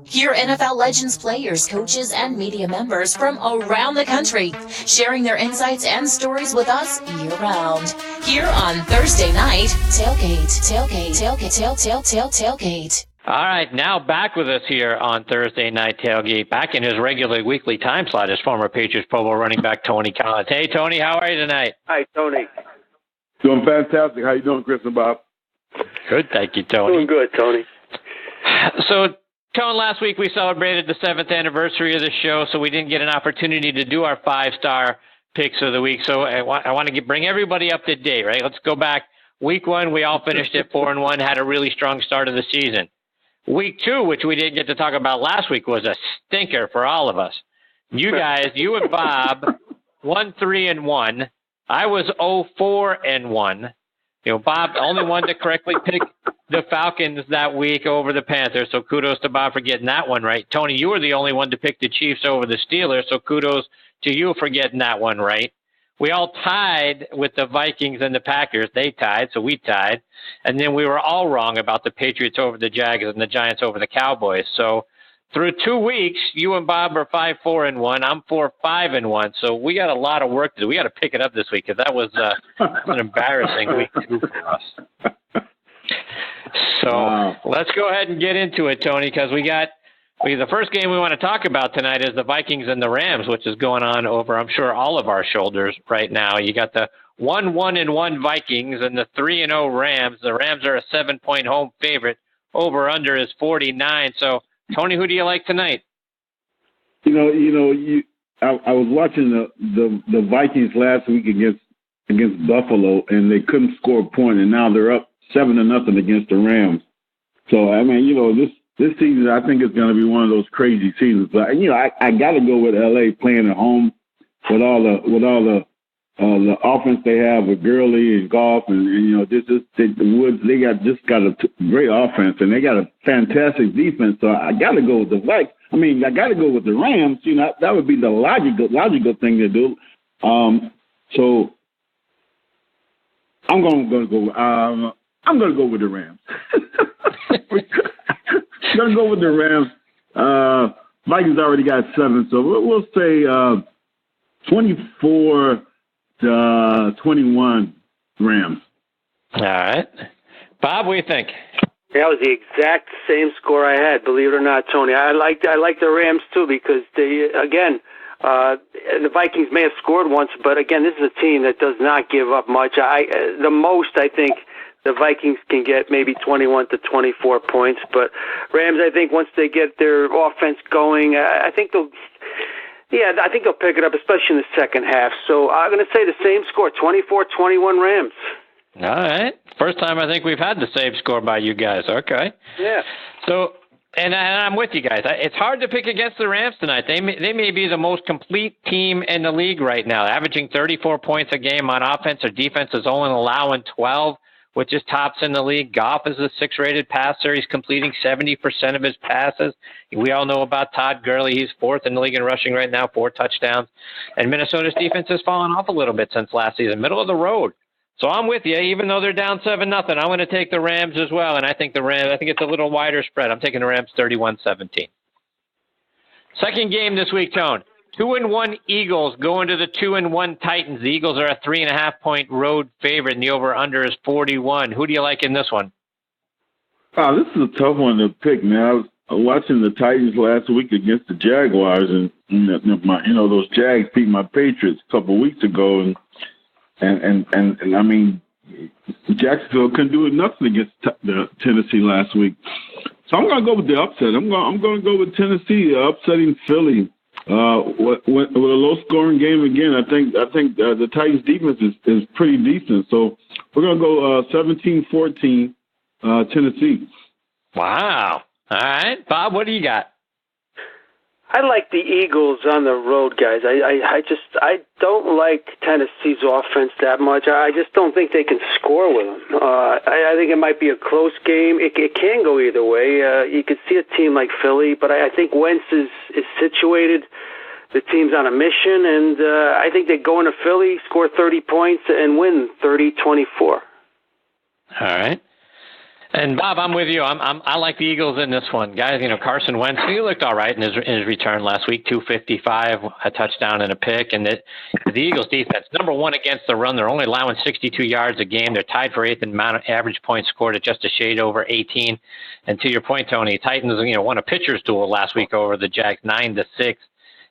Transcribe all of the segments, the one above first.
Hear NFL Legends players, coaches, and media members from around the country sharing their insights and stories with us year-round. Here on Thursday Night Tailgate. All right, now back with us here on Thursday Night Tailgate, back in his regular weekly time slot, is former Patriots Pro Bowl running back Tony Collins. Hey, Tony, how are you tonight? Hi, Tony. Doing fantastic. How you doing, Chris and Bob? Good, thank you, Tony. Doing good, Tony. So, Tony, last week we celebrated the 7th anniversary of the show, so we didn't get an opportunity to do our 5-star picks of the week. So I want to bring everybody up to date, right? Let's go back. Week 1, we all finished at 4-1, had a really strong start of the season. Week 2, which we didn't get to talk about last week, was a stinker for all of us. You guys, you and Bob, 1-3-1. I was 0-4-1. You know, Bob, the only one to correctly pick the Falcons that week over the Panthers, so kudos to Bob for getting that one right. Tony, you were the only one to pick the Chiefs over the Steelers, so kudos to you for getting that one right. We all tied with the Vikings and the Packers. They tied, so we tied. And then we were all wrong about the Patriots over the Jags and the Giants over the Cowboys. So through 2 weeks, you and Bob are 5-4-1. I'm 4-5-1. So we got a lot of work to do. We got to pick it up this week because that was an embarrassing week 2 for us. So let's go ahead and get into it, Tony, because the first game we want to talk about tonight is the Vikings and the Rams, which is going on over, I'm sure, all of our shoulders right now. You got the 1-1-1 Vikings and the 3-0 Rams. The Rams are a 7-point home favorite. Over/under is 49. So, Tony, who do you like tonight? I was watching the Vikings last week against Buffalo, and they couldn't score a point, and now they're up 7-0 against the Rams. So, I mean, this season I think is going to be one of those crazy seasons. But I got to go with LA playing at home with all the offense they have with Gurley and Goff and the Woods. They got a great offense and they got a fantastic defense. So I got to go with the Vikings. I mean, I got to go with the Rams. That would be the logical thing to do. So I'm going to go. I'm going to go with the Rams. I'm going to go with the Rams. Vikings already got 7, so we'll say 24-21 Rams. All right. Bob, what do you think? That was the exact same score I had, believe it or not, Tony. I like the Rams, too, because the Vikings may have scored once, but, again, this is a team that does not give up much. The most, I think, the Vikings can get maybe 21 to 24 points, but Rams, I think once they get their offense going, I think they'll pick it up, especially in the second half. So I'm going to say the same score, 24-21 Rams. All right. First time I think we've had the same score by you guys. Okay. Yeah. So, and I'm with you guys. It's hard to pick against the Rams tonight. They may be the most complete team in the league right now, averaging 34 points a game on offense. Their defense is only allowing 12. Which is tops in the league. Goff is a 6-rated passer. He's completing 70% of his passes. We all know about Todd Gurley. He's 4th in the league in rushing right now, 4 touchdowns. And Minnesota's defense has fallen off a little bit since last season, middle of the road. So I'm with you. Even though they're down 7-0, I'm going to take the Rams as well. And I think it's a little wider spread. I'm taking the Rams 31-17. Second game this week, Tone. 2-1 Eagles going to the 2-1 Titans. The Eagles are a 3.5-point road favorite, and the over/under is 41. Who do you like in this one? Oh, this is a tough one to pick, man. I was watching the Titans last week against the Jaguars, and those Jags beat my Patriots a couple of weeks ago, and I mean, Jacksonville couldn't do nothing against the Tennessee last week. So I'm going to go with the upset. I'm going to go with Tennessee upsetting Philly. With a low-scoring game again, I think the Titans' defense is pretty decent. So we're going to go 17-14 Tennessee. Wow. All right. Bob, what do you got? I like the Eagles on the road, guys. I don't like Tennessee's offense that much. I just don't think they can score with them. I think it might be a close game. It can go either way. You could see a team like Philly, but I think Wentz is situated. The team's on a mission, and I think they go into Philly, score 30 points, and win 30-24. All right. And Bob, I'm with you. I like the Eagles in this one, guys. Carson Wentz, he looked all right in his return last week, 255, a touchdown and a pick. And the Eagles defense, number one against the run. They're only allowing 62 yards a game. They're tied for eighth in amount of average points scored at just a shade over 18. And to your point, Tony, Titans, won a pitcher's duel last week over the Jags, 9-6.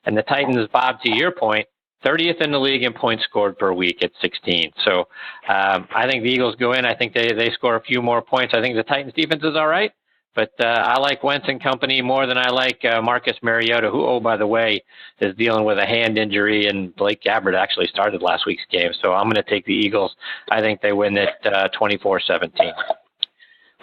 And the Titans, Bob, to your point, 30th in the league in points scored per week at 16. So I think the Eagles go in. I think they score a few more points. I think the Titans defense is all right, but I like Wentz and company more than I like Marcus Mariota, who, oh, by the way, is dealing with a hand injury, and Blake Gabbert actually started last week's game. So I'm going to take the Eagles. I think they win it 24-17.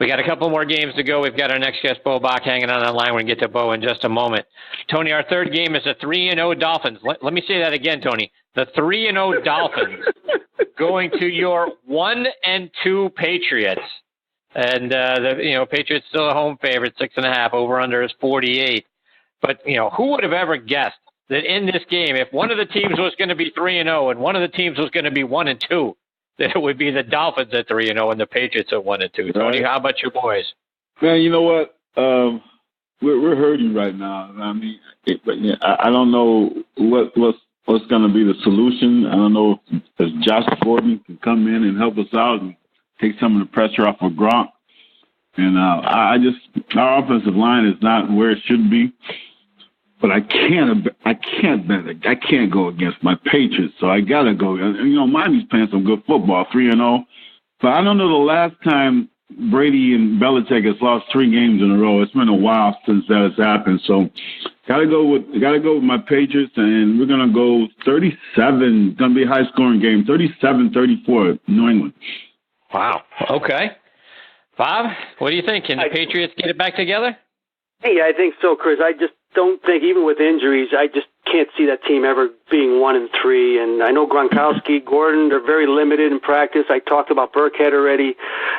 We got a couple more games to go. We've got our next guest, Bo Bach, hanging on the line. We're going to get to Bo in just a moment. Tony, our third game is the 3-0 Dolphins. Let me say that again, Tony. The 3-0 Dolphins going to your 1-2 Patriots. And, the Patriots still a home favorite, 6.5. Over-under is 48. But, who would have ever guessed that in this game, if one of the teams was going to be 3-0 and one of the teams was going to be 1-2, that it would be the Dolphins at 3-0 and the Patriots at 1-2. Tony, how about your boys? Man, you know what? We're hurting right now. I mean, I don't know what's going to be the solution. I don't know if Josh Gordon can come in and help us out and take some of the pressure off of Gronk. And our offensive line is not where it should be. But I can't go against my Patriots, so I gotta go. Miami's playing some good football, 3-0. But I don't know the last time Brady and Belichick has lost 3 games in a row. It's been a while since that has happened. So gotta go with my Patriots, and we're gonna go 37. It's gonna be a high scoring game, 37-34, New England. Wow. Okay. Bob, what do you think? Can the Patriots get it back together? Hey, I think so, Chris. I just don't think, even with injuries, I just can't see that team ever being 1-3. And I know Gronkowski, Gordon, they're very limited in practice. I talked about Burkhead already.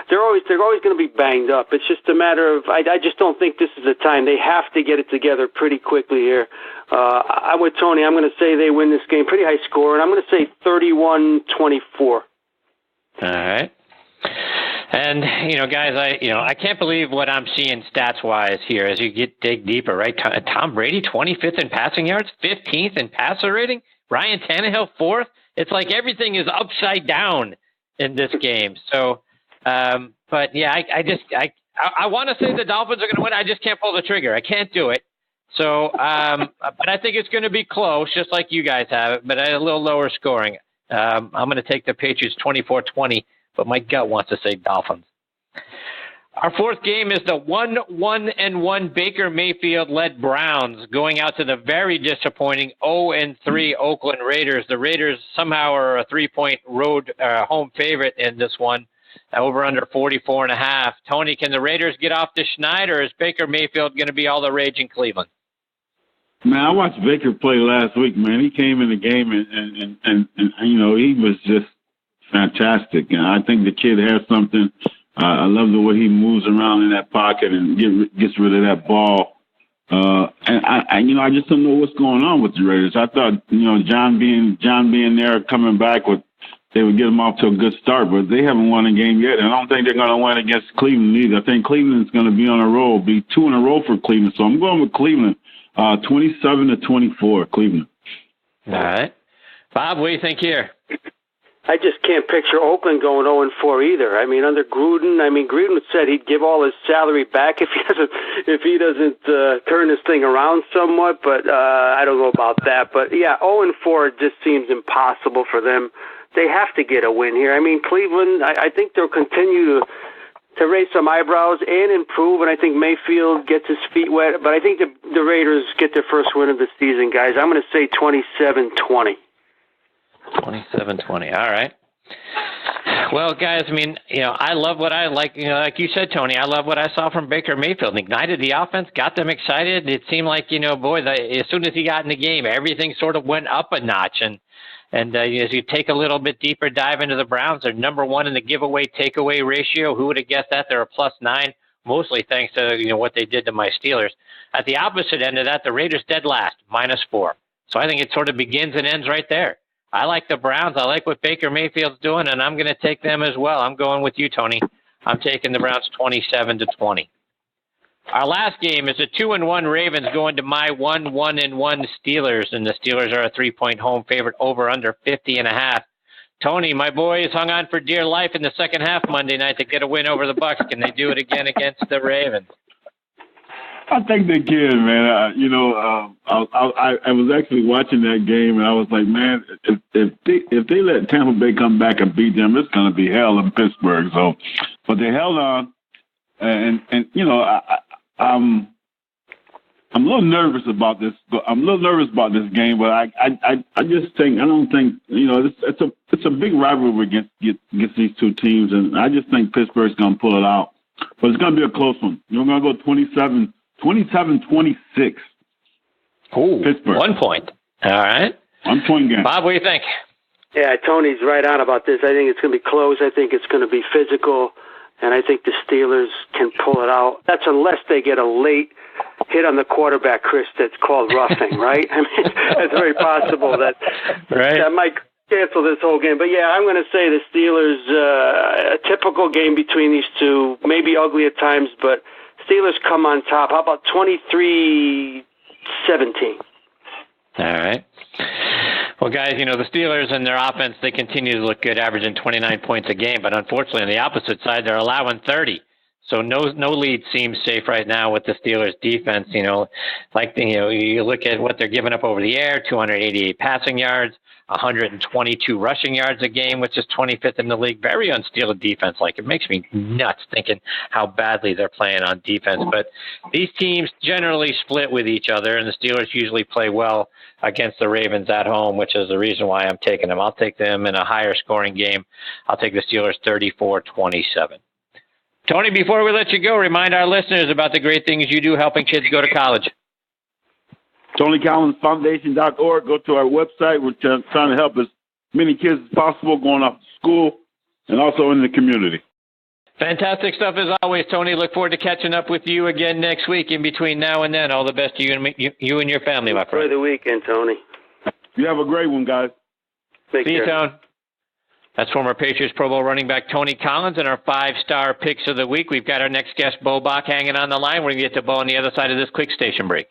They're always going to be banged up. It's just a matter of, I just don't think this is the time. They have to get it together pretty quickly here. I'm with Tony. I'm going to say they win this game pretty high score, and I'm going to say 31-24. All right. And, guys, I can't believe what I'm seeing stats-wise here as you dig deeper, right? Tom Brady, 25th in passing yards, 15th in passer rating. Ryan Tannehill, 4th. It's like everything is upside down in this game. So, but, yeah, I want to say the Dolphins are going to win. I just can't pull the trigger. I can't do it. So, but I think it's going to be close, just like you guys have it, but at a little lower scoring. I'm going to take the Patriots 24-20. But my gut wants to say Dolphins. Our fourth game is the 1-1 Baker Mayfield-led Browns going out to the very disappointing 0-3 Oakland Raiders. The Raiders somehow are a 3-point road home favorite in this one, over under 44.5. Tony, can the Raiders get off the schneid, or is Baker Mayfield going to be all the rage in Cleveland? Man, I watched Baker play last week, man. He came in the game and he was just fantastic. And I think the kid has something. I love the way he moves around in that pocket and gets rid of that ball. And I just don't know what's going on with the Raiders. I thought, John being there, coming back they would get them off to a good start, but they haven't won a game yet. And I don't think they're going to win against Cleveland either. I think Cleveland's going to be on a roll, be 2 in a row for Cleveland. So I'm going with Cleveland, 27-24, Cleveland. All right. Bob, what do you think here? I just can't picture Oakland going 0-4 either. I mean, under Gruden, Gruden said he'd give all his salary back if he doesn't turn this thing around somewhat. But I don't know about that. But yeah, 0-4 just seems impossible for them. They have to get a win here. I mean, Cleveland, I think they'll continue to raise some eyebrows and improve. And I think Mayfield gets his feet wet. But I think the Raiders get their first win of the season, guys. I'm going to say 27-20. 27-20. All right. Well, guys, I love what I like. Like you said, Tony, I love what I saw from Baker Mayfield. Ignited the offense, got them excited. It seemed like, as soon as he got in the game, everything sort of went up a notch. And as you take a little bit deeper dive into the Browns, they're number 1 in the giveaway takeaway ratio. Who would have guessed that? They're a +9, mostly thanks to what they did to my Steelers. At the opposite end of that, the Raiders dead last, -4. So I think it sort of begins and ends right there. I like the Browns. I like what Baker Mayfield's doing, and I'm going to take them as well. I'm going with you, Tony. I'm taking the Browns 27-20. Our last game is the 2-1 Ravens going to my 1-1 Steelers, and the Steelers are a 3-point home favorite over under 50.5. Tony, my boys hung on for dear life in the second half Monday night to get a win over the Bucs. Can they do it again against the Ravens? I think they can, man. I was actually watching that game, and I was like, man, if they let Tampa Bay come back and beat them, it's going to be hell in Pittsburgh. So, but they held on, and I'm a little nervous about this. I'm a little nervous about this game, but I just think I don't think it's a big rivalry against these two teams, and I just think Pittsburgh's going to pull it out. But it's going to be a close one. We're going to go 27-26. Ooh, Pittsburgh. 1 point. All right. 1 point game. Bob, what do you think? Yeah, Tony's right on about this. I think it's going to be close. I think it's going to be physical, and I think the Steelers can pull it out. That's unless they get a late hit on the quarterback, Chris, that's called roughing, right? I mean, it's very possible that might cancel this whole game. But, yeah, I'm going to say the Steelers, a typical game between these two, maybe ugly at times, but Steelers come on top. How about 23-17? All right. Well, guys, the Steelers and their offense, they continue to look good, averaging 29 points a game. But unfortunately, on the opposite side, they're allowing 30. So no lead seems safe right now with the Steelers defense. You look at what they're giving up over the air, 288 passing yards, 122 rushing yards a game, which is 25th in the league. Very unsteeled defense. It makes me nuts thinking how badly they're playing on defense. But these teams generally split with each other, and the Steelers usually play well against the Ravens at home, which is the reason why I'm taking them. I'll take them in a higher scoring game. I'll take the Steelers 34-27. Tony, before we let you go, remind our listeners about the great things you do helping kids go to college. TonyCollinsFoundation.org. Go to our website. We're trying to help as many kids as possible going off to school and also in the community. Fantastic stuff as always, Tony. Look forward to catching up with you again next week. In between now and then, all the best to you and your family, my friend. Enjoy the weekend, Tony. You have a great one, guys. Take care. See you, Tony. That's former Patriots Pro Bowl running back Tony Collins and our 5-star picks of the week. We've got our next guest, Bo Bach, hanging on the line. We're going to get to Bo on the other side of this quick station break.